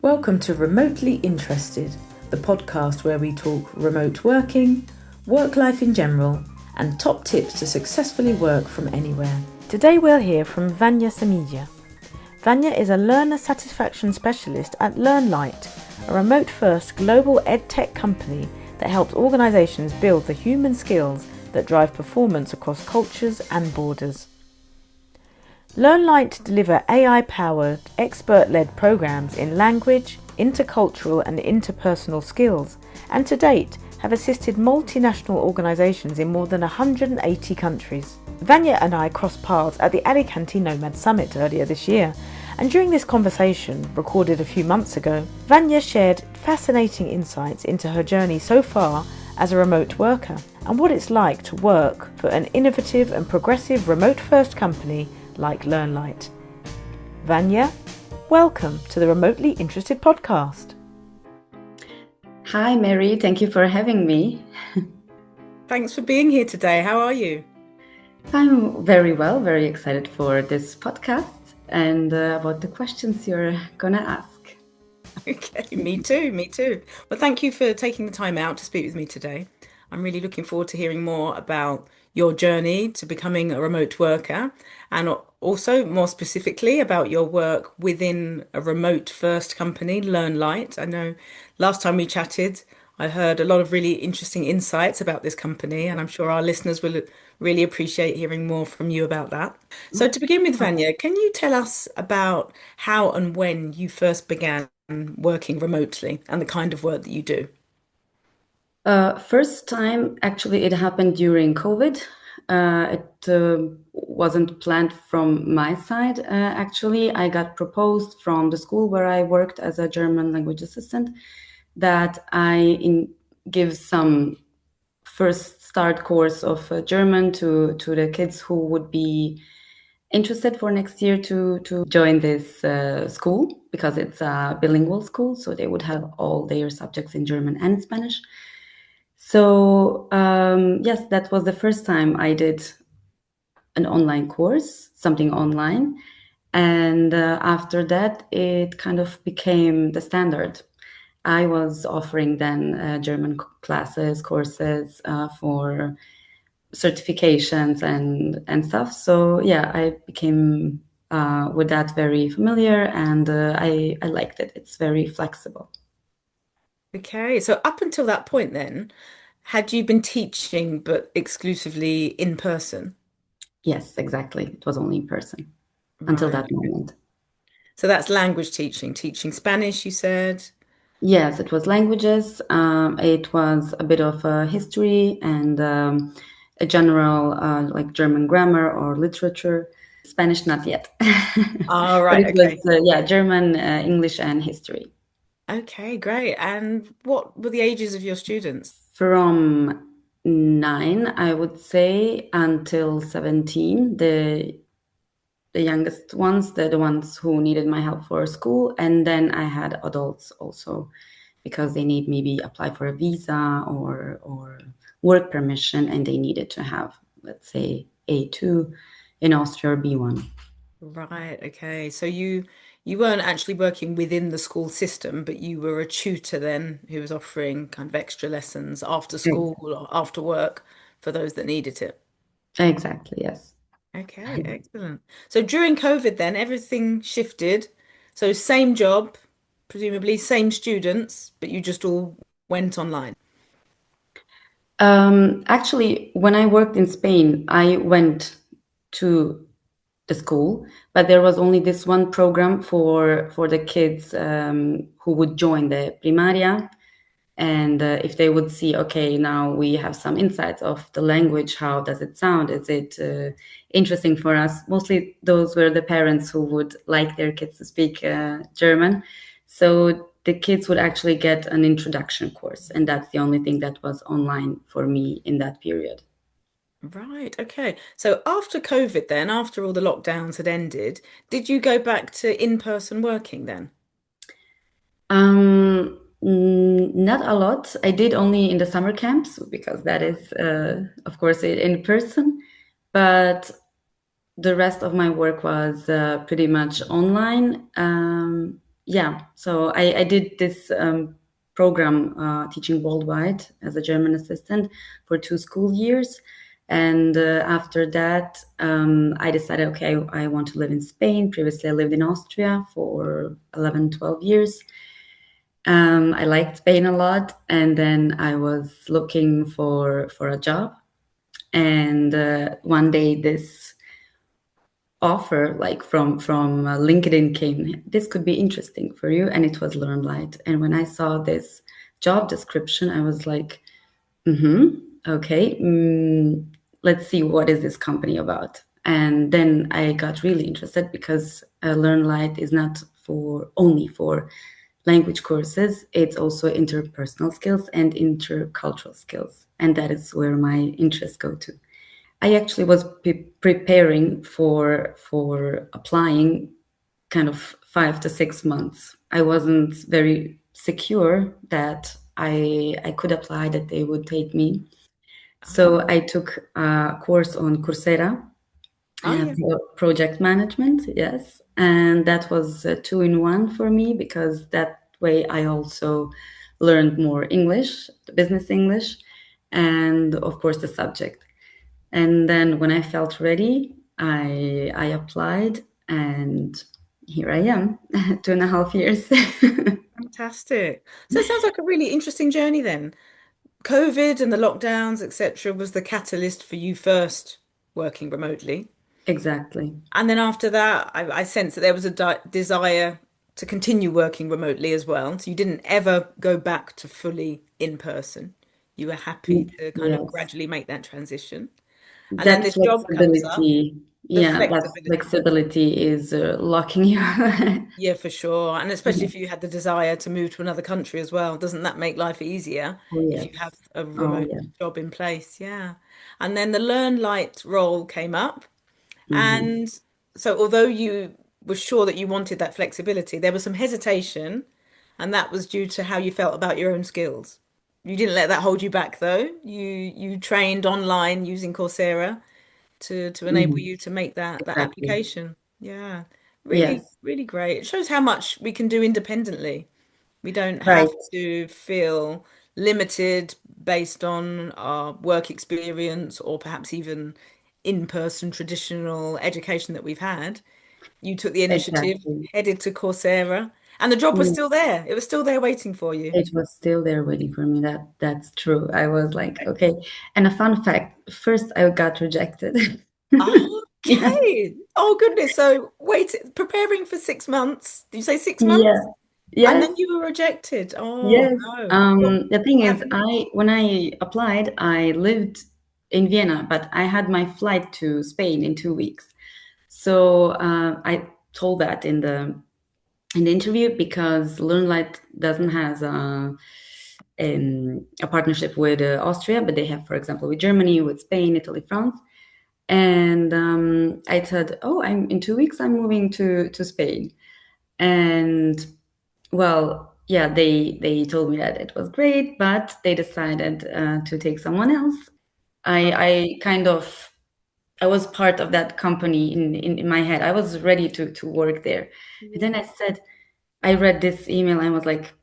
Welcome to Remotely Interested, the podcast where we talk remote working, work life in general, and top tips to successfully work from anywhere. Today we'll hear from Vanja ŠAMIJA. Vanja is a learner satisfaction specialist at LearnLight, a remote-first global edtech company that helps organisations build the human skills that drive performance across cultures and borders. LearnLight deliver AI-powered, expert-led programs in language, intercultural and interpersonal skills, and to date have assisted multinational organisations in more than 180 countries. Vanja and I crossed paths at the Alicante Nomad Summit earlier this year, and during this conversation, recorded a few months ago, Vanja shared fascinating insights into her journey so far as a remote worker, and what it's like to work for an innovative and progressive remote-first company like LearnLight. Vanja, welcome to the Remotely Interested podcast. Hi Mary, thank you for having me. Thanks for being here today. How are you? I'm very well, very excited for this podcast and about the questions you're gonna ask. Okay, me too. Well, thank you for taking the time out to speak with me today. I'm really looking forward to hearing more about your journey to becoming a remote worker, and also more specifically about your work within a remote first company, LearnLight. I know last time we chatted, I heard a lot of really interesting insights about this company, and I'm sure our listeners will really appreciate hearing more from you about that. So to begin with, Vanja, can you tell us about how and when you first began working remotely and the kind of work that you do? First time, actually, it happened during COVID. It wasn't planned from my side, actually. I got proposed from the school where I worked as a German language assistant that give some first start course of German to the kids who would be interested for next year to join this school, because it's a bilingual school, so they would have all their subjects in German and Spanish. So yes, that was the first time I did an online course, something online. And after that, it kind of became the standard. I was offering then German classes, courses for certifications and stuff. So yeah, I became with that very familiar, and I liked it. It's very flexible. Okay, so up until that point then, had you been teaching but exclusively in person? Yes, exactly. It was only in person until Right. that moment. So that's language teaching Spanish, you said? Yes, it was languages. It was a bit of history and a general like German grammar or literature. Spanish, not yet. Oh, But right, it was, okay. yeah, German, English, and history. Okay, great. And what were the ages of your students? From 9, I would say, until 17. The youngest ones, the ones who needed my help for school. And then I had adults also, because they need maybe apply for a visa or work permission, and they needed to have, let's say, A2 in Austria or B1. Right, okay. So you weren't actually working within the school system, but you were a tutor then who was offering kind of extra lessons after school or after work for those that needed it. Exactly, yes. Okay, excellent. So during COVID then everything shifted. So same job, presumably same students, but you just all went online. Actually, when I worked in Spain, I went to the school, but there was only this one program for the kids who would join the primaria. And if they would see, okay, now we have some insights of the language, how does it sound? Is it interesting for us? Mostly those were the parents who would like their kids to speak German. So the kids would actually get an introduction course. And that's the only thing that was online for me in that period. Right, okay. So after COVID then, after all the lockdowns had ended, did you go back to in-person working then? Not a lot. I did only in the summer camps, because that is, of course, in person. But the rest of my work was pretty much online. yeah, so I did this program teaching worldwide as a German assistant for 2 school years. And after that, I decided, okay, I want to live in Spain. Previously, I lived in Austria for 11, 12 years. I liked Spain a lot. And then I was looking for a job. And one day, this offer like from LinkedIn came. This could be interesting for you, and it was LearnLight. And when I saw this job description, I was like, okay, let's see what is this company about. And then I got really interested because LearnLight is not for only for language courses. It's also interpersonal skills and intercultural skills, and that is where my interests go to. I actually was preparing for applying kind of 5 to 6 months. I wasn't very secure that I could apply, that they would take me. So I took a course on Coursera, Oh, yeah. for project management, yes, and that was a two-in-one for me because that way I also learned more English, business English, and of course the subject. And then when I felt ready, I applied, and here I am, 2.5 years. Fantastic. So it sounds like a really interesting journey then. COVID and the lockdowns, etc., was the catalyst for you first working remotely. Exactly. And then after that, I sense that there was a desire to continue working remotely as well. So you didn't ever go back to fully in person. You were happy to kind of Yes. gradually make that transition. And then That this job comes up, flexibility, the yeah, that flexibility. flexibility is locking you. Yeah, for sure. And especially if you had the desire to move to another country as well, doesn't that make life easier Oh, if you yes. have a Oh, remote yeah. job in place? Yeah. And then the Learn Light role came up. Hmm. And so, although you were sure that you wanted that flexibility, there was some hesitation, and that was due to how you felt about your own skills. You didn't let that hold you back, though. You trained online using Coursera to enable Hmm. you to make that Exactly. application. Yeah, really, Yes. really great. It shows how much we can do independently. We don't have Right. to feel limited based on our work experience or perhaps even in-person traditional education that we've had. You took the initiative, Exactly. headed to Coursera, and the job was Mm. still there. It was still there waiting for you. It was still there waiting for me. That's true. I was like, okay. And a fun fact, first I got rejected. Yeah. Okay. Oh goodness. So wait, preparing for 6 months. Did you say 6 months? Yeah. And then Yes. you were rejected. Oh Yes. no. The thing What is, happened? I when I applied, I lived in Vienna, but I had my flight to Spain in 2 weeks. So I told that in the interview because LearnLight doesn't has a partnership with Austria, but they have, for example, with Germany, with Spain, Italy, France. And I said, "Oh, I'm in 2 weeks. I'm moving to Spain." And well, yeah, they told me that it was great, but they decided to take someone else. I kind of I was part of that company in my head. I was ready to work there. And then I said, I read this email and I was like,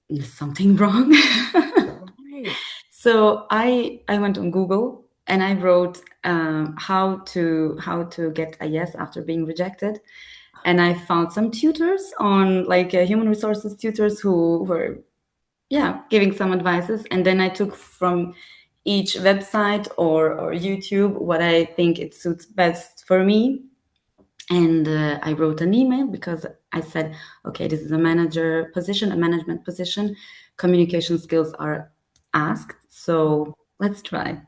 "Is something wrong?" Right. So I went on Google and I wrote how to get a yes after being rejected. And I found some tutors on like human resources tutors who were, yeah, giving some advices. And then I took from each website or YouTube what I think it suits best for me. And I wrote an email because I said, okay, this is a manager position, a management position. Communication skills are asked. So let's try.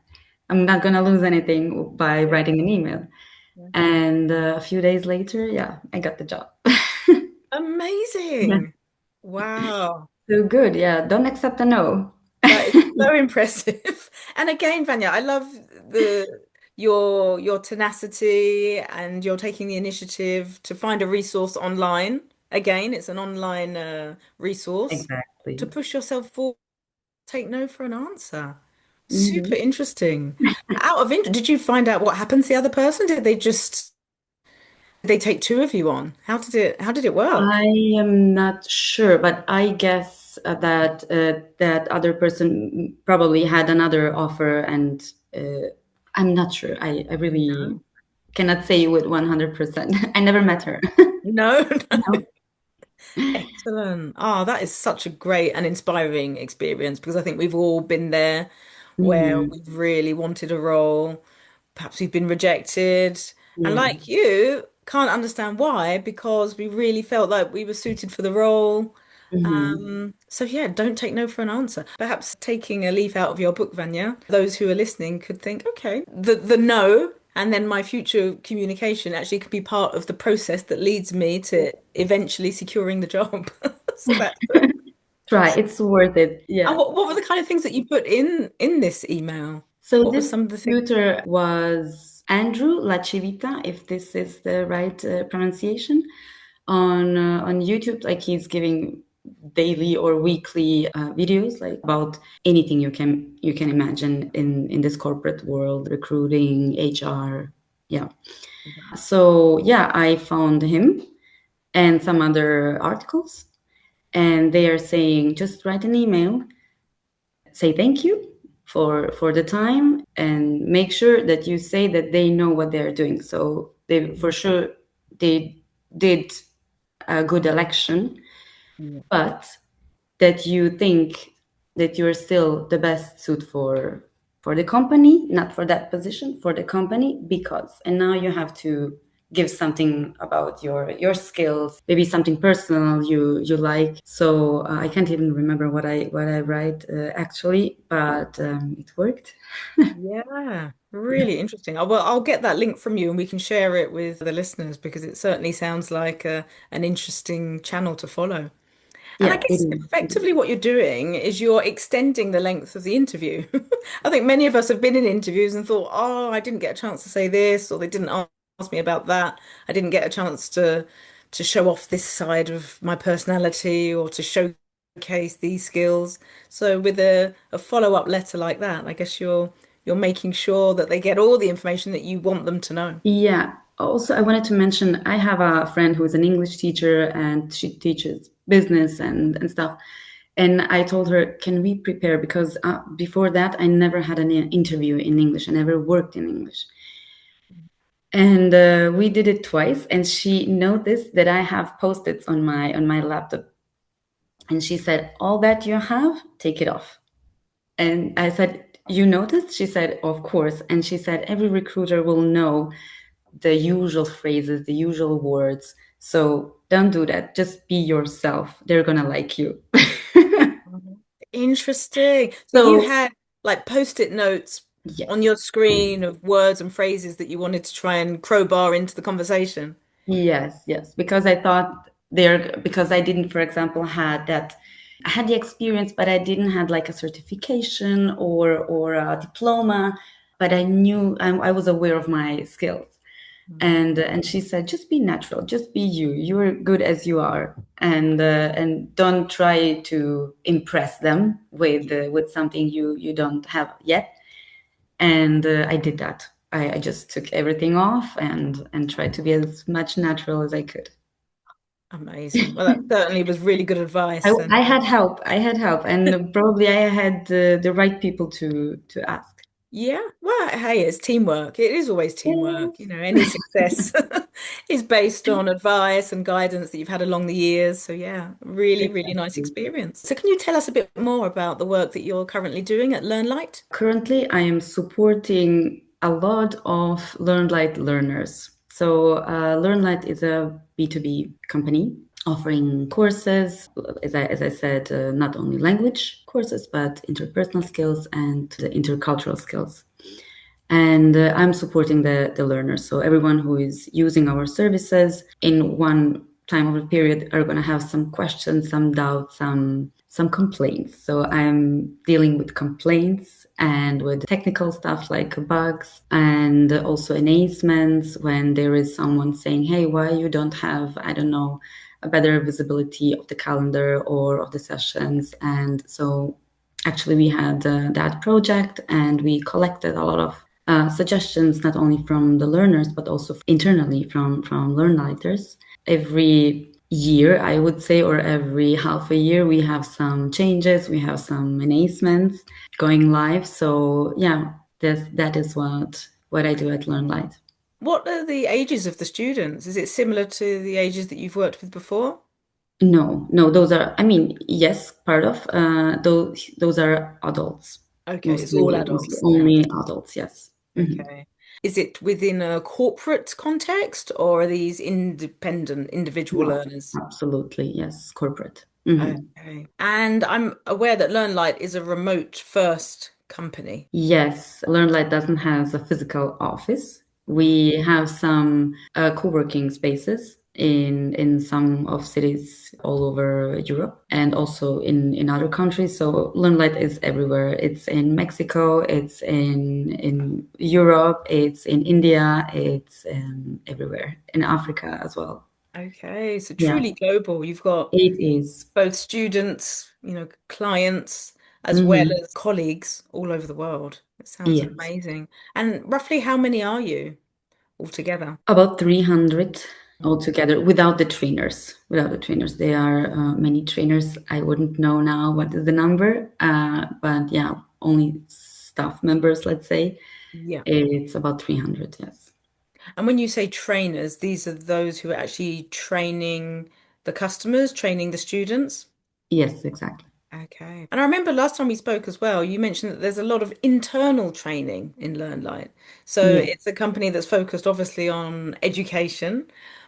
I'm not going to lose anything by Yeah. writing an email. Yeah. And a few days later, yeah, I got the job. Yeah. Amazing. Wow. So good. Yeah. Don't accept a no. That is so impressive. And again, Vanya, I love the your tenacity and you're taking the initiative to find a resource online. Again, it's an online resource to Exactly. push yourself forward, take no for an answer. Super Hmm. interesting. Out of interest, did you find out what happened to the other person? Did they just They take two of you on. How did it work? I am not sure, but I guess that other person probably had another offer, and I'm not sure. I really No. cannot say with 100%. I never met her. No, No. excellent. Oh, that is such a great and inspiring experience because I think we've all been there where Mhm. we've really wanted a role. Perhaps we've been rejected. And Yeah. like you, can't understand why because we really felt like we were suited for the role. Mhm. So yeah, don't take no for an answer. Perhaps taking a leaf out of your book, Vanya, those who are listening could think, okay, the no and then my future communication actually could be part of the process that leads me to eventually securing the job. So that's Try. It's worth it. and Yeah. what were the kind of things that you put in this email? So What were this some of the things? tutor was Andrew Lachivita, if this is the right pronunciation, on YouTube. Like he's giving daily or weekly videos like about anything you can imagine in this corporate world, recruiting, HR. Yeah. So yeah, I found him and some other articles, and they are saying just write an email, say thank you for the time, and make sure that you say that they know what they're doing. So they for sure they did a good election, Yeah. but that you think that you're still the best suit for the company, not for that position, for the company, because and now you have to give something about your skills, maybe something personal you like. So I can't even remember what I write actually, but it worked. Yeah, really interesting. I'll get that link from you and we can share it with the listeners because it certainly sounds like an interesting channel to follow. And I Yeah, it guess is. It is. effectively what you're doing is you're extending the length of the interview. I think many of us have been in interviews and thought, oh, I didn't get a chance to say this, or they didn't ask me about that. I didn't get a chance to show off this side of my personality or to showcase these skills. So with a follow-up letter like that, I guess you're making sure that they get all the information that you want them to know. Yeah. Also, I wanted to mention I have a friend who is an English teacher and she teaches business and stuff. And I told her, can we prepare? Because before that, I never had an interview in English. I never worked in English. And we did it twice. And she noticed that I have post-its on my laptop. And she said, all that you have, take it off. And I said, you noticed? She said, of course. And she said, every recruiter will know the usual phrases, the usual words. So don't do that. Just be yourself. They're gonna like you. Mhm. Interesting. So you So had like post-it notes on yes, your screen of words and phrases that you wanted to try and crowbar into the conversation. yes, yes. Because I thought because I didn't, for example, had that. I had the experience, but I didn't have like a certification or a diploma. But I knew I was aware of my skills. Mm. And she said, just be natural, just be you. You're good as you are, and don't try to impress them with something you don't have yet. And I did that. I just took everything off and tried to be as much natural as I could. Amazing. Well, that certainly was really good I, advice. And I had help. I had help, and probably I had the right people to ask. yeah, well, hey, it's teamwork. It is always teamwork. Yes, Any success is based on advice and guidance that you've had along the years. So yeah, really, really nice exactly. experience. So can you tell us a bit more about the work that you're currently doing at LearnLight? Currently, I am supporting a lot of LearnLight learners. So, LearnLight is a B2B company offering courses, as I said, not only language courses, but interpersonal skills and the intercultural skills. And I'm supporting the learners. So everyone who is using our services in one time of a period are going to have some questions, some doubts, some complaints. So I'm dealing with complaints and with technical stuff like bugs, and also enhancements when there is someone saying, hey, why you don't have, I don't know, a better visibility of the calendar or of the sessions. And so actually we had that project and we collected a lot of suggestions, not only from the learners, but also internally from LearnLighters. Every year, I would say, or every half a year, we have some changes, we have some enhancements going live. So yeah, that is what I do at LearnLight. What are the ages of the students? Is it similar to the ages that you've worked with before? No, those are, I mean, yes, part of those are adults, Okay, it's all mostly adults now. only adults, yes. Mhm. Okay. Is it within a corporate context or are these independent individual No, learners? absolutely, yes, corporate. Mhm. Okay. And I'm aware that LearnLight is a remote first company. Yes, LearnLight doesn't have a physical office. We have some co-working spaces in some of cities all over Europe and also in other countries. So LearnLight is everywhere. It's in Mexico, it's in Europe, it's in India, it's everywhere, in Africa as well. Okay, so Yeah, truly global. You've got it is. both students, clients, as well Mm-hmm. as colleagues all over the world. It sounds Yes. amazing. And roughly how many are you altogether? About 300 altogether without the trainers. Without the trainers. There are many trainers. I wouldn't know now what is the number, but yeah, only staff members, let's say. Yeah. It's about 300, yes. And when you say trainers, these are those who are actually training the customers, training the students? Yes, exactly. Okay. And I remember last time we spoke as well, you mentioned that there's a lot of internal training in LearnLight. So Yeah. it's a company that's focused obviously on education,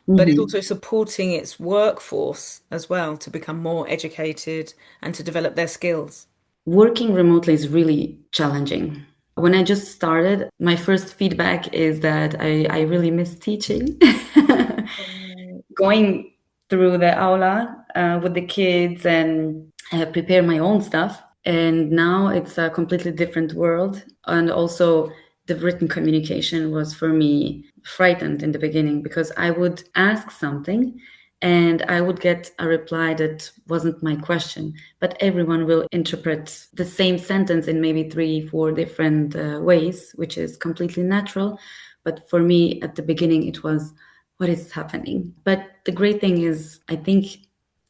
but it's Hmm. also supporting its workforce as well to become more educated and to develop their skills. Working remotely is really challenging. When I just started, my first feedback is that I really miss teaching. Right. Going through the aula with the kids and prepare my own stuff. And now it's a completely different world. And also, the written communication was for me frightened in the beginning because I would ask something and I would get a reply that wasn't my question. But everyone will interpret the same sentence in maybe three, four different ways, which is completely natural. But for me, at the beginning, it was, what is happening? But the great thing is, I think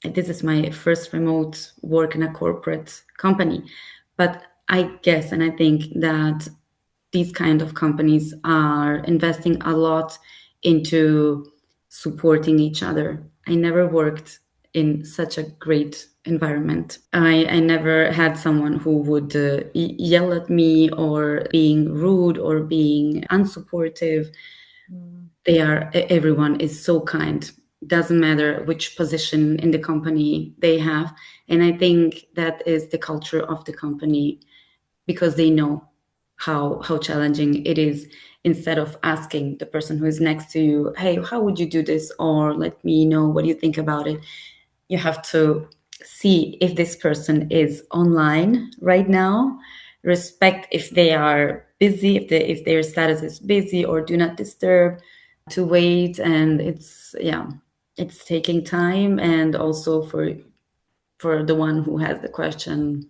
this is my first remote work in a corporate company. But I guess and I think that these kind of companies are investing a lot into supporting each other. I never worked in such a great environment. I never had someone who would yell at me or being rude or being unsupportive. Mm. Everyone is so kind. Doesn't matter which position in the company they have. And I think that is the culture of the company because they know how challenging it is. Instead of asking the person who is next to you, hey, how would you do this, or let me know what you think about it, you have to see if this person is online right now, respect if they are busy, if their status is busy or do not disturb, to wait. And it's, yeah, it's taking time. And also for the one who has the question,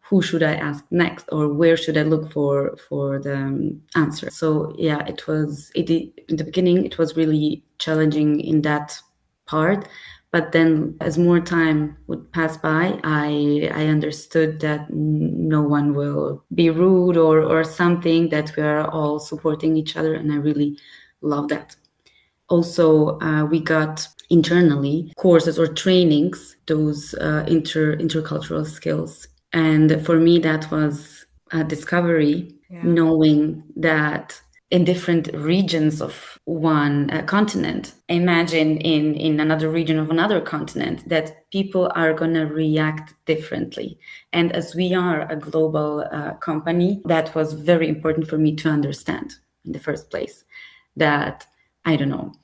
who should I ask next, or where should I look for the answer? So yeah, in the beginning it was really challenging in that part, but then as more time would pass by, I understood that no one will be rude or something, that we are all supporting each other, and I really love that. Also, we got internally courses or trainings, those intercultural skills. And for me, that was a discovery, Yeah. knowing that in different regions of one continent, imagine in another region of another continent, that people are going to react differently. And as we are a global company, that was very important for me to understand in the first place. That, I don't know,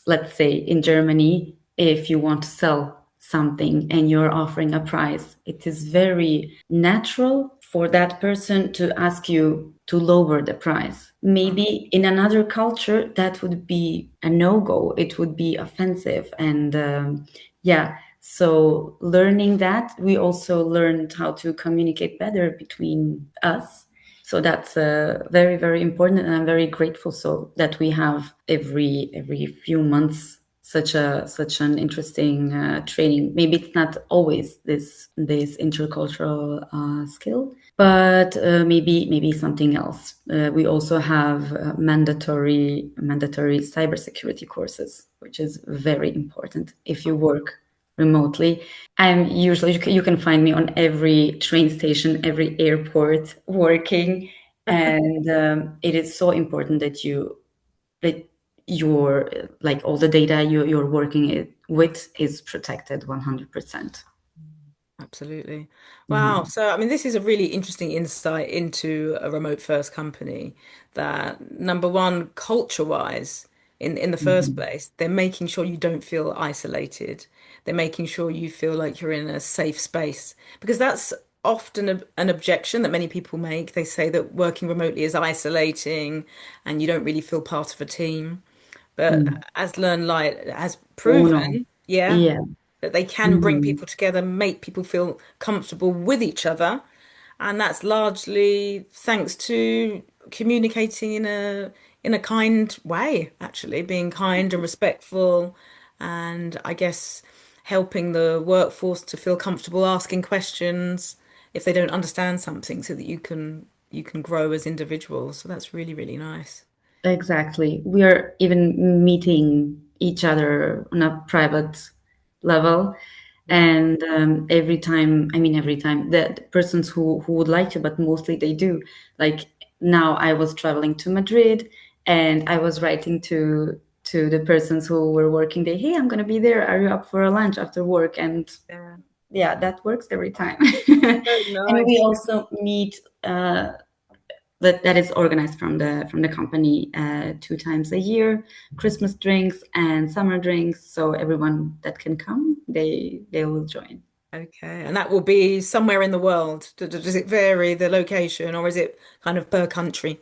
let's say in Germany, if you want to sell something and you're offering a price, it is very natural for that person to ask you to lower the price. Maybe in another culture, that would be a no go, it would be offensive. And yeah, so learning that, we also learned how to communicate better between us. So that's very, very important, and I'm very grateful so that we have every few months such an interesting training. Maybe it's not always this intercultural skill, but maybe something else. We also have mandatory cybersecurity courses, which is very important if you work remotely. I'm usually, you can find me on every train station, every airport working. And it is so important that your, like, all the data you're working with is protected 100%. Absolutely. Wow. Mhm. So, I mean, this is a really interesting insight into a remote first company that, number one, culture-wise, in the first Mhm. place, they're making sure you don't feel isolated. They're making sure you feel like you're in a safe space because that's often an objection that many people make. They say that working remotely is isolating and you don't really feel part of a team. But Mm. as Learn Light has Oh no. proven, yeah, Yeah. that they can bring Mhm. people together, make people feel comfortable with each other. And that's largely thanks to communicating in a kind way, actually, being kind and respectful, and I guess helping the workforce to feel comfortable asking questions if they don't understand something so that you can grow as individuals. So that's really, really nice. Exactly. We are even meeting each other on a private level. Yeah. And every time, the persons who would like to, but mostly they do. Like now I was traveling to Madrid and I was writing to the persons who were working there, hey, I'm gonna be there. Are you up for a lunch after work? And Yeah. yeah, that works every time. So And we nice. also meet that is organized from the company 2 times a year, Christmas drinks and summer drinks. So everyone that can come, they will join. Okay, and that will be somewhere in the world. Does it vary the location, or is it kind of per country?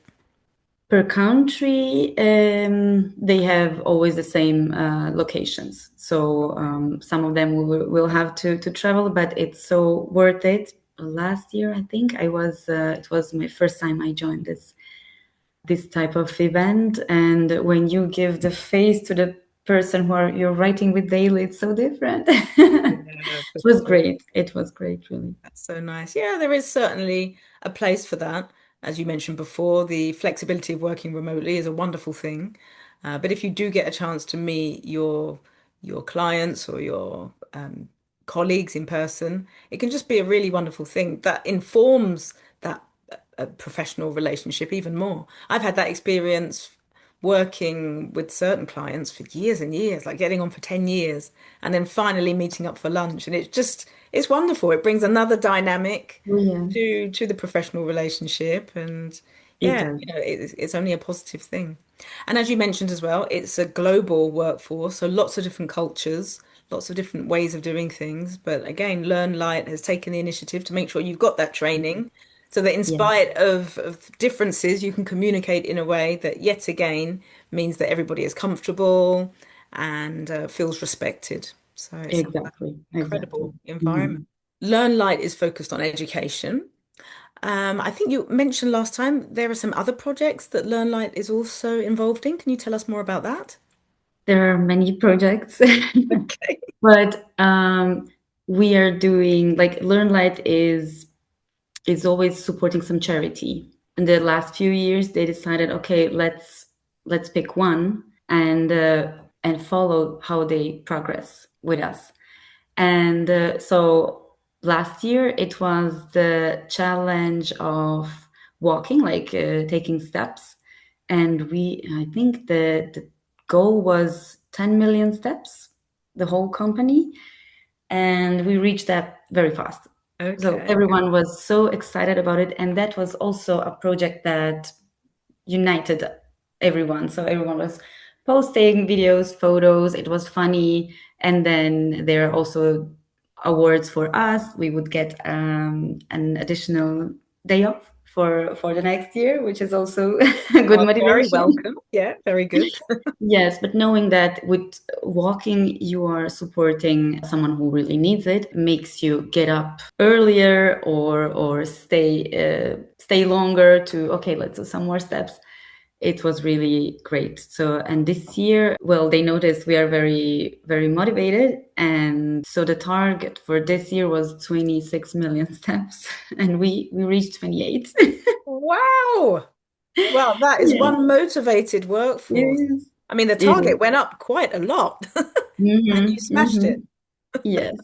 Per country, they have always the same locations. So some of them will have to travel, but it's so worth it. Last year, I think it was my first time I joined this type of event. And when you give the face to the person you're writing with daily, it's so different. Yeah, It for was sure. great. It was great, really. That's so nice. Yeah, there is certainly a place for that. As you mentioned before, the flexibility of working remotely is a wonderful thing. But if you do get a chance to meet your clients or your colleagues in person, it can just be a really wonderful thing that informs that professional relationship even more. I've had that experience working with certain clients for years and years, like getting on for 10 years and then finally meeting up for lunch. And it's wonderful. It brings another dynamic Oh, yeah, to the professional relationship. And it yeah, does. it's only a positive thing. And as you mentioned as well, it's a global workforce, so lots of different cultures, lots of different ways of doing things. But again, Learn Light has taken the initiative to make sure you've got that training so that in Yeah, spite of differences, you can communicate in a way that yet again means that everybody is comfortable and feels respected. So it sounds like exactly, an exactly. incredible environment. Mhm. Learn Light is focused on education. I think you mentioned last time there are some other projects that Learn Light is also involved in. Can you tell us more about that? There are many projects, Okay. but we are doing, like, LearnLight is always supporting some charity. In the last few years, they decided, okay, let's pick one and follow how they progress with us. And so last year it was the challenge of walking, like taking steps. And I think the goal was 10 million steps, the whole company. And we reached that very fast. So Okay. everyone was so excited about it. And that was also a project that united everyone. So everyone was posting videos, photos. It was funny. And then there are also awards for us. We would get an additional day off for the next year, which is also a good Well, very motivation. welcome. Yeah, very good. Yes, but knowing that with walking, you are supporting someone who really needs it, makes you get up earlier or stay longer to, okay, let's do some more steps. It was really great. So, and this year, well, they noticed we are very, very motivated. And so the target for this year was 26 million steps, and we reached 28. Wow. Well, that is Yeah, one motivated it workforce. is. I mean, the It is. target went up quite a lot, and you Mm-hmm, smashed mm-hmm. it. Yes.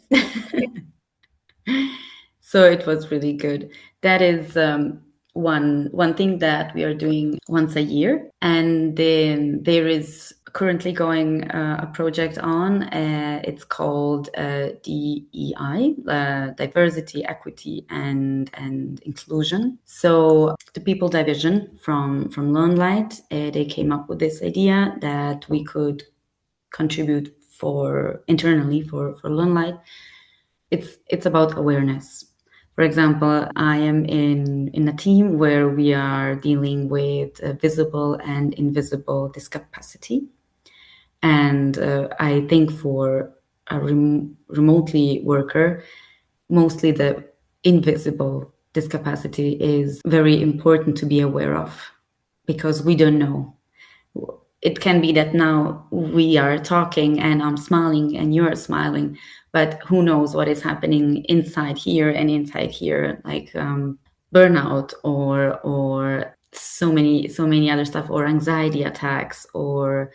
So it was really good. That is one thing that we are doing once a year, and then there is currently going a project on. It's called DEI, Diversity, Equity, and Inclusion. So the people division from LearnLight, they came up with this idea that we could contribute for internally for LearnLight. It's about awareness. For example, I am in a team where we are dealing with visible and invisible discapacity, and I think for a remotely worker, mostly the invisible discapacity is very important to be aware of because we don't know. It can be that now we are talking and I'm smiling and you're smiling, but who knows what is happening inside here and inside here, like burnout or so many other stuff, or anxiety attacks, or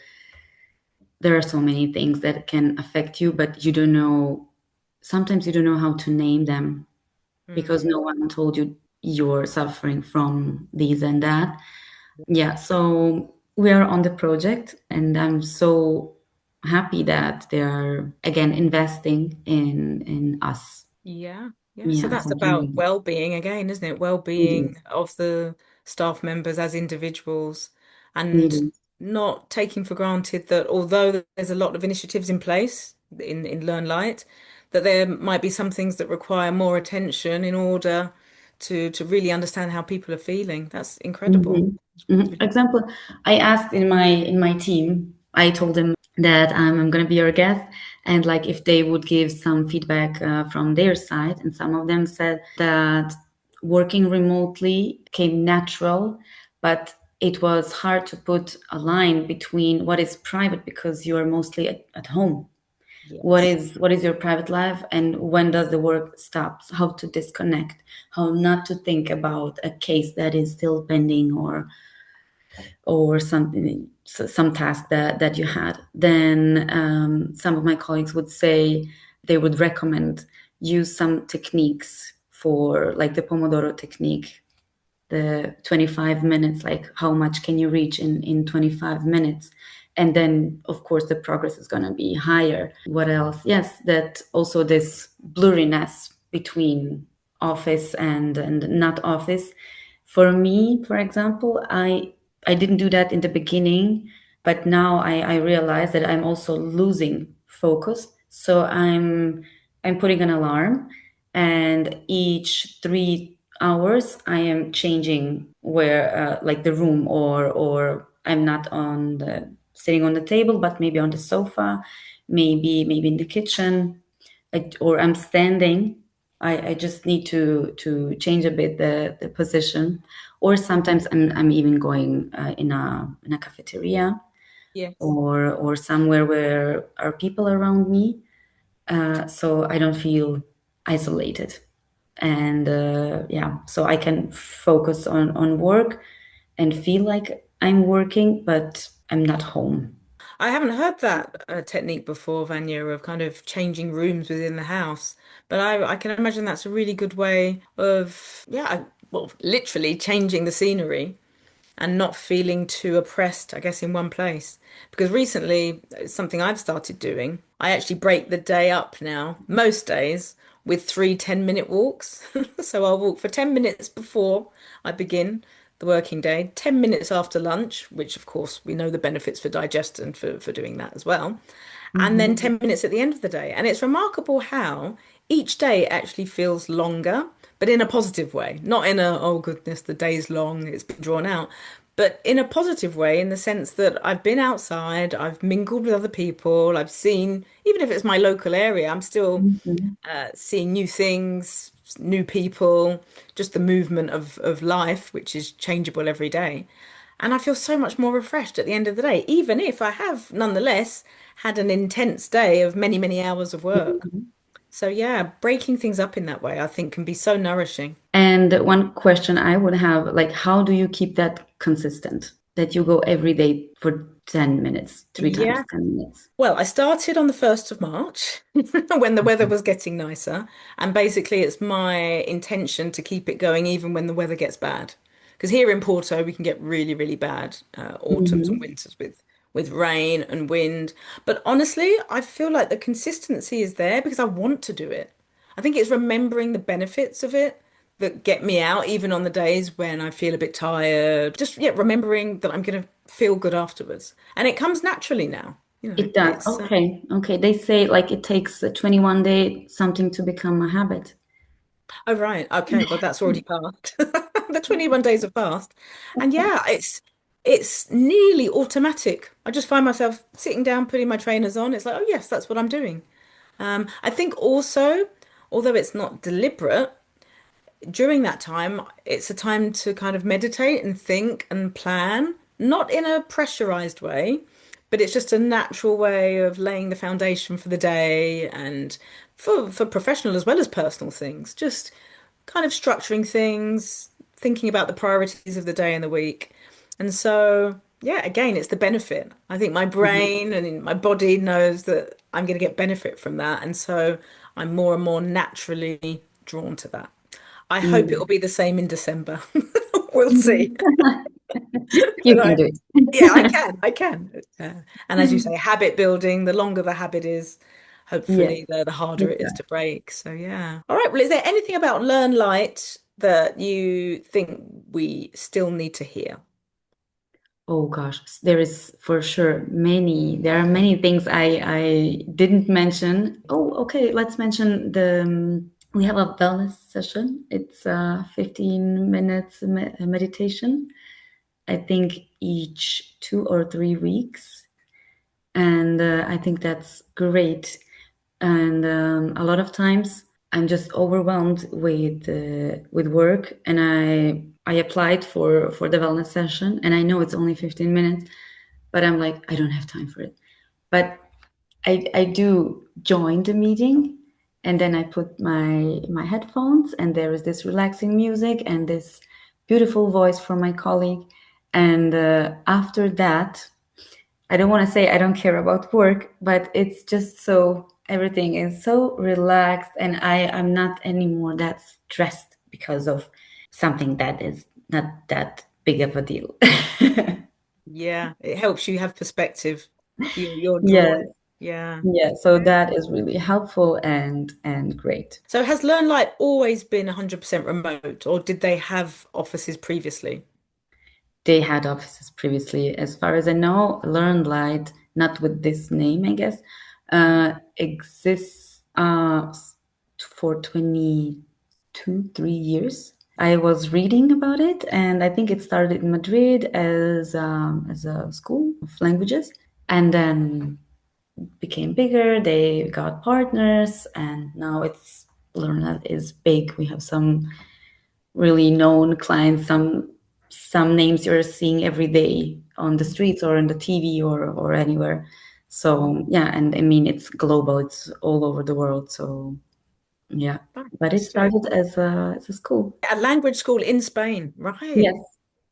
there are so many things that can affect you, but you don't know. Sometimes you don't know how to name them because Mm. no one told you you're suffering from these and that. Yeah, so we are on the project, and I'm so happy that they are again investing in us. Yeah, yeah. So Yeah, that's something about new. well-being again, isn't it? It Well-being is. of the staff members as individuals It and is. not taking for granted that although there's a lot of initiatives in place in Learn Light, that there might be some things that require more attention in order to really understand how people are feeling. That's incredible. Mhm. Mhm. Example, I asked in my team, I told them that I'm going to be your guest, and like if they would give some feedback from their side, and some of them said that working remotely came natural, but it was hard to put a line between what is private because you are mostly at home. What Yes. is what is your private life, and when does the work stop? How to disconnect, how not to think about a case that is still pending, or something, some task that you had. Then some of my colleagues would say they would recommend use some techniques for like the Pomodoro technique, the 25 minutes, like how much can you reach in 25 minutes, and then of course the progress is going to be higher. What else? Yes, that also this blurriness between office and not office. For me, for example, I didn't do that in the beginning, but now I realize that I'm also losing focus. So I'm putting an alarm, and each 3 hours I am changing where like the room, or I'm not on the sitting on the table, but maybe on the sofa, maybe in the kitchen, or I'm standing. I just need to change a bit the position, or sometimes I'm even going in a cafeteria, Yes. or somewhere where are people around me, so I don't feel isolated, and yeah, so I can focus on work and feel like I'm working, but I'm not home. I haven't heard that technique before, Vanya, of kind of changing rooms within the house. But I can imagine that's a really good way of, yeah, well, literally changing the scenery and not feeling too oppressed, I guess, in one place. Because recently, it's something I've started doing. I actually break the day up now, most days, with 3 10-minute walks. So I'll walk for 10 minutes before I begin the working day, 10 minutes after lunch, which of course we know the benefits for digestion for doing that as well, and then Mhm. 10 minutes at the end of the day. And it's remarkable how each day actually feels longer but in a positive way, not in a, oh goodness, the day's long, it's been drawn out, but in a positive way in the sense that I've been outside, I've mingled with other people, I've seen, even if it's my local area, I'm still Mhm. seeing new things, new people, just the movement of life, which is changeable every day. And I feel so much more refreshed at the end of the day, even if I have nonetheless had an intense day of many, many hours of work. Mhm. So yeah, breaking things up in that way, I think can be so nourishing. And one question I would have, like, how do you keep that consistent? That you go every day for 10 minutes, three times Yeah. 10 minutes. Well, I started on the 1st of March when the weather was getting nicer. And basically, it's my intention to keep it going even when the weather gets bad. Because here in Porto, we can get really, really bad autumns and Mhm. winters with rain and wind. But honestly, I feel like the consistency is there because I want to do it. I think it's remembering the benefits of it that get me out, even on the days when I feel a bit tired. Just, yeah, remembering that I'm going to feel good afterwards. And it comes naturally now. It does. It's Okay. Okay. They say like it takes 21 day something to become a habit. oh right, okay, well that's already passed. The 21 days have passed. And yeah, it's nearly automatic. I just find myself sitting down, putting my trainers on. It's like, oh yes, that's what I'm doing. I think also, although it's not deliberate, during that time, it's a time to kind of meditate and think and plan, not in a pressurized way, but it's just a natural way of laying the foundation for the day and for professional as well as personal things. Just kind of structuring things, thinking about the priorities of the day and the week. And so, yeah, again, it's the benefit. I think my Mhm. brain and my body knows that I'm going to get benefit from that. And so I'm more and more naturally drawn to that. I hope it will Mm. be the same in December. We'll see. Mhm. But You can do yeah, I it. can. I can. And as you say, habit building, the longer the habit is, Yes, hopefully the harder it it is does. to break. So yeah. All right. Well, is there anything about Learn Light that you think we still need to hear? Oh gosh, there is for sure many. There are many things I didn't mention. Oh, okay, let's mention the we have a wellness session. It's 15 minutes meditation. I think each 2 or 3 weeks, and I think that's great. And a lot of times I'm just overwhelmed with work, and I applied for the wellness session, and I know it's only 15 minutes, but I'm like I don't have time for it. But I do join the meeting, and then I put my headphones, and there is this relaxing music and this beautiful voice from my colleague, and after that I don't want to say I don't care about work, but it's just so everything is so relaxed, and I'm not anymore that stressed because of something that is not that big of a deal. Yeah, it helps you have perspective. You're Yes, drawn. Yeah. yeah. So that is really helpful and great. So has Learn Light always been 100% remote, or did they have offices previously? They had offices previously, as far as I know. LearnLight, not with this name, I guess, exists for 22, 3 years. I was reading about it, and I think it started in Madrid as a school of languages, and then became bigger. They got partners, and now it's LearnLight is big. We have some really known clients, some names you're seeing every day on the streets or in the TV or anywhere. So yeah, and I mean it's global, it's all over the world. So yeah, but it Fantastic. started as a school. A language school in Spain, right? Yes.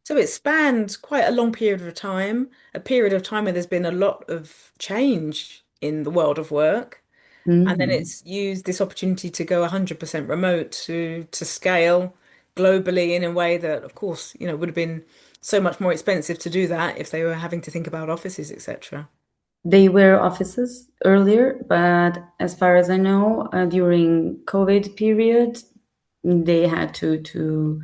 So it spanned quite a long period of time, a period of time where there's been a lot of change in the world of work. And then Hmm. it's used this opportunity to go 100% remote to scale globally in a way that, of course, would have been so much more expensive to do that if they were having to think about offices, etc. They were offices earlier, but as far as I know, during COVID period, they had to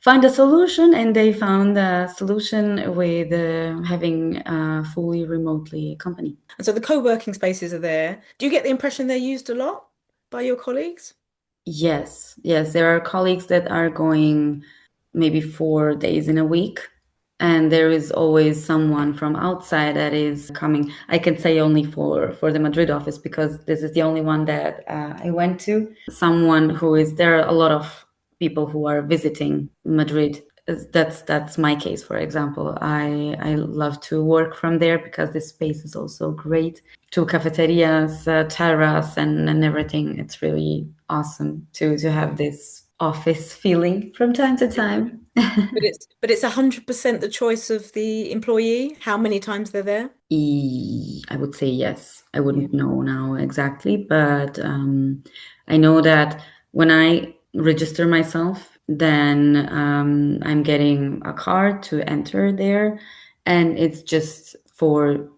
find a solution, and they found a solution with having a fully remotely company. And so the co-working spaces are there. Do you get the impression they're used a lot by your colleagues? Yes, yes, there are colleagues that are going maybe 4 days in a week, and there is always someone from outside that is coming. I can say only for the Madrid office because this is the only one that I went to. Someone who is there are a lot of people who are visiting Madrid. That's my case, for example. I love to work from there because this space is also great. Two cafeterias, terrace, and everything. It's really awesome to have this office feeling from time to time. But it's 100% the choice of the employee, how many times they're there. I would say yes. I Yeah. wouldn't know now exactly, but I know that when I register myself, then I'm getting a card to enter there, and it's just for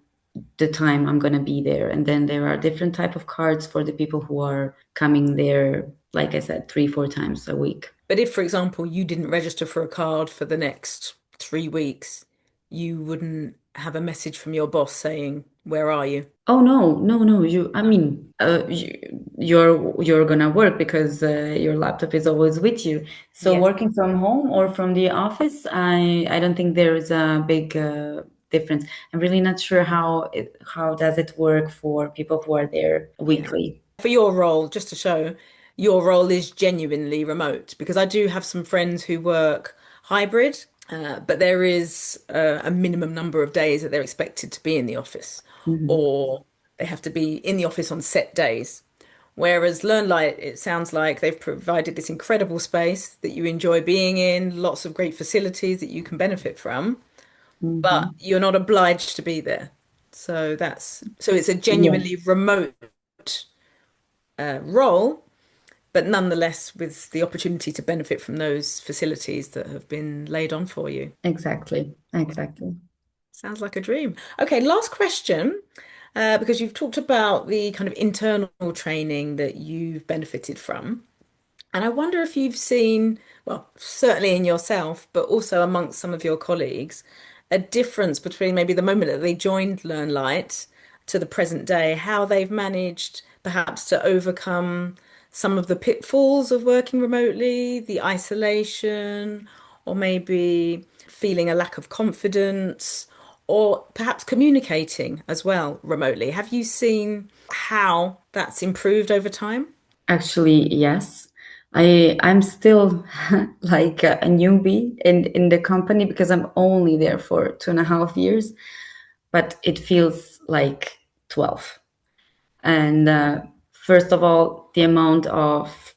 the time I'm gonna be there. And then there are different type of cards for the people who are coming there, like I said, 3, 4 times a week. But if, for example, you didn't register for a card for the next 3 weeks, you wouldn't have a message from your boss saying, "Where are you?" Oh no, no, no. I mean, you're gonna work because your laptop is always with you. So Yes. working from home or from the office, I don't think there is a big difference. I'm really not sure how does it work for people who are there Yeah. weekly. For your role, just to show, your role is genuinely remote because I do have some friends who work hybrid, but there is a minimum number of days that they're expected to be in the office, Mhm. or they have to be in the office on set days. Whereas LearnLight, it sounds like they've provided this incredible space that you enjoy being in, lots of great facilities that you can benefit from, but Mhm. you're not obliged to be there. So it's a genuinely Yes, remote role, but nonetheless with the opportunity to benefit from those facilities that have been laid on for you. exactly, exactly. Sounds like a dream. Okay, last question, because you've talked about the kind of internal training that you've benefited from. And I wonder if you've seen, well, certainly in yourself, but also amongst some of your colleagues, a difference between maybe the moment that they joined LearnLight to the present day, how they've managed perhaps to overcome some of the pitfalls of working remotely, the isolation, or maybe feeling a lack of confidence, or perhaps communicating as well remotely. Have you seen how that's improved over time? Actually, yes. I'm still like a newbie in the company because I'm only there for 2.5 years, but it feels like 12. And first of all, the amount of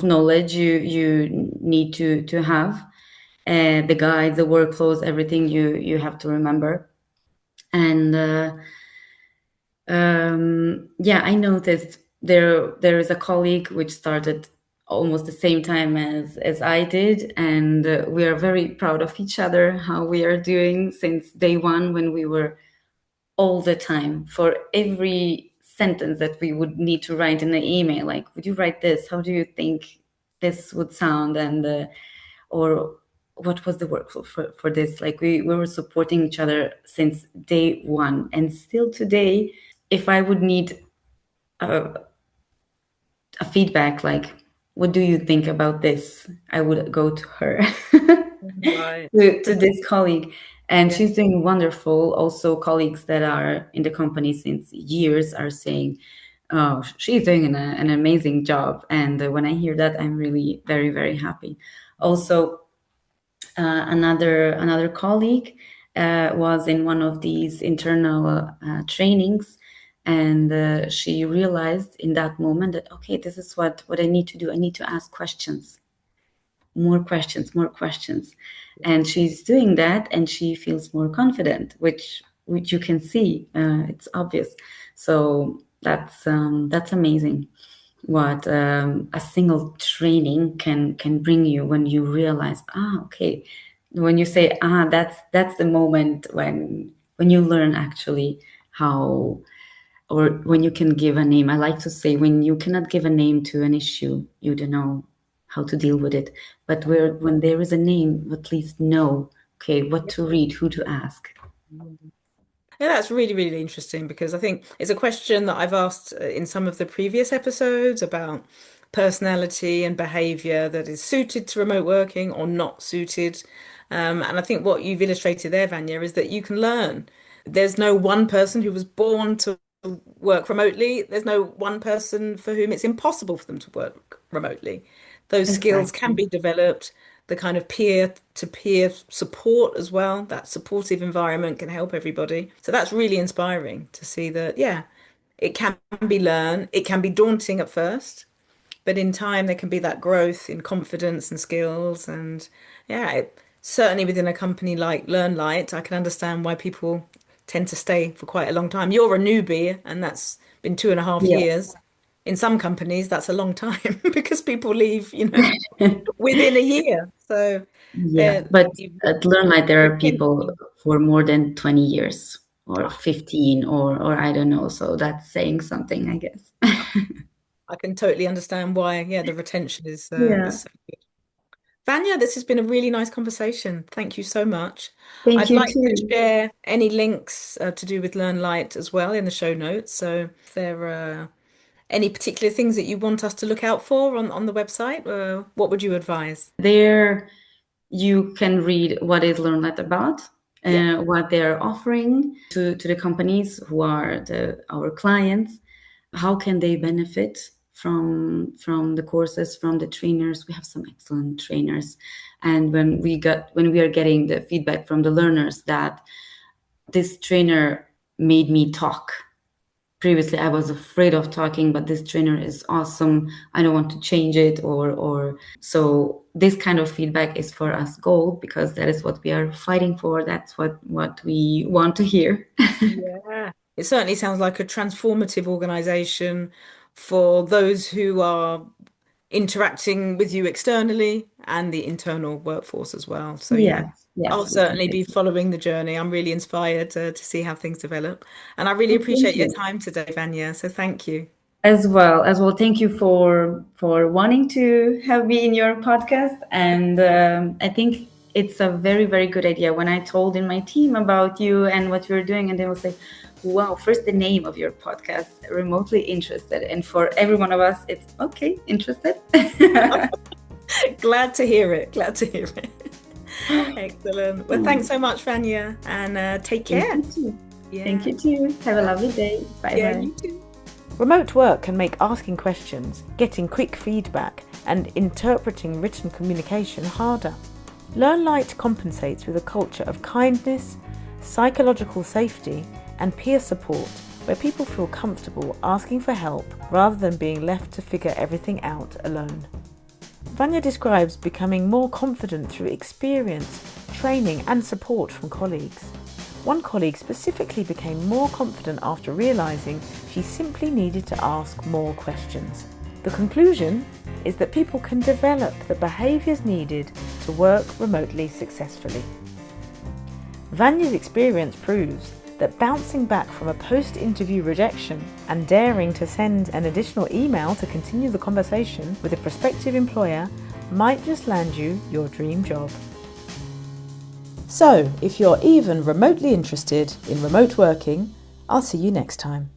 knowledge you need to have, the guides, the workflows, everything you have to remember. And yeah, I noticed there is a colleague which started almost the same time as I did, and we are very proud of each other how we are doing since day one when we were all the time for every sentence that we would need to write in an email. Like, would you write this? How do you think this would sound? And or what was the workflow for this? Like we were supporting each other since day one, and still today, if I would need a, a feedback, like what do you think about this? I would go to her. Right. To this colleague, and Yeah. she's doing wonderful. Also colleagues that are in the company since years are saying, oh, she's doing an amazing job, and when I hear that, I'm really very, very happy. Also, another colleague was in one of these internal trainings, and she realized in that moment that okay, this is what I need to do. I need to ask questions, more questions, more questions. And she's doing that, and she feels more confident, which you can see. It's obvious. So that's amazing. What a single training can bring you when you realize, okay, when you say, that's the moment when you learn actually how, or when you can give a name. I like to say when you cannot give a name to an issue, you don't know how to deal with it. But when there is a name, you at least know, okay, what to read, who to ask. Yeah, that's really, really interesting because I think it's a question that I've asked in some of the previous episodes about personality and behavior that is suited to remote working or not suited. And I think what you've illustrated there, Vanya, is that you can learn. There's no one person who was born to work remotely. There's no one person for whom it's impossible for them to work remotely. Those skills can Exactly. be developed. The kind of peer-to-peer support as well, that supportive environment can help everybody. So that's really inspiring to see that, yeah, it can be learned. It can be daunting at first, but in time there can be that growth in confidence and skills. And yeah, certainly within a company like LearnLight, I can understand why people tend to stay for quite a long time. You're a newbie, and that's been 2.5 years. In some companies, that's a long time because people leave, within a year. So Yeah, they're, but you've at LearnLight, there are been- people for more than 20 years or 15 or I don't know. So that's saying something, I guess. I can totally understand why. Yeah, the retention Yeah. is so good. Vanya, this has been a really nice conversation. Thank you so much. Thank I'd you like to too. share any links to do with LearnLight as well in the show notes. So if there are any particular things that you want us to look out for on the website, what would you advise? There you can read what is LearnLight about, Yeah. what they're offering to the companies who are our clients. How can they benefit from the courses, from the trainers? We have some excellent trainers, and when we are getting the feedback from the learners that this trainer made me talk. Previously, I was afraid of talking, but this trainer is awesome. I don't want to change it, or so. This kind of feedback is for us gold because that is what we are fighting for. That's what we want to hear. Yeah. It certainly sounds like a transformative organization for those who are interacting with you externally and the internal workforce as well. So yeah, Yes, I'll yes, we can certainly say be so. following the journey. I'm really inspired to see how things develop. And I really Well, thank appreciate your you. time today, Vanya. So thank you. As well, thank you for wanting to have me in your podcast, and I think it's a very very good idea. When I told in my team about you and what you're doing, and they will say, "Wow, first the name of your podcast, remotely interested," and for every one of us, it's okay, interested. Glad to hear it. Glad to hear it. Excellent. Well, thanks so much, Vanya, and take Thank care. you too. Thank Yeah. you too. Have a lovely day. Bye Yeah, bye. you too. Remote work can make asking questions, getting quick feedback, and interpreting written communication harder. LearnLight compensates with a culture of kindness, psychological safety, and peer support where people feel comfortable asking for help rather than being left to figure everything out alone. Vanya describes becoming more confident through experience, training, and support from colleagues. One colleague specifically became more confident after realizing she simply needed to ask more questions. The conclusion is that people can develop the behaviors needed to work remotely successfully. Vanya's experience proves that bouncing back from a post-interview rejection and daring to send an additional email to continue the conversation with a prospective employer might just land you your dream job. So, if you're even remotely interested in remote working, I'll see you next time.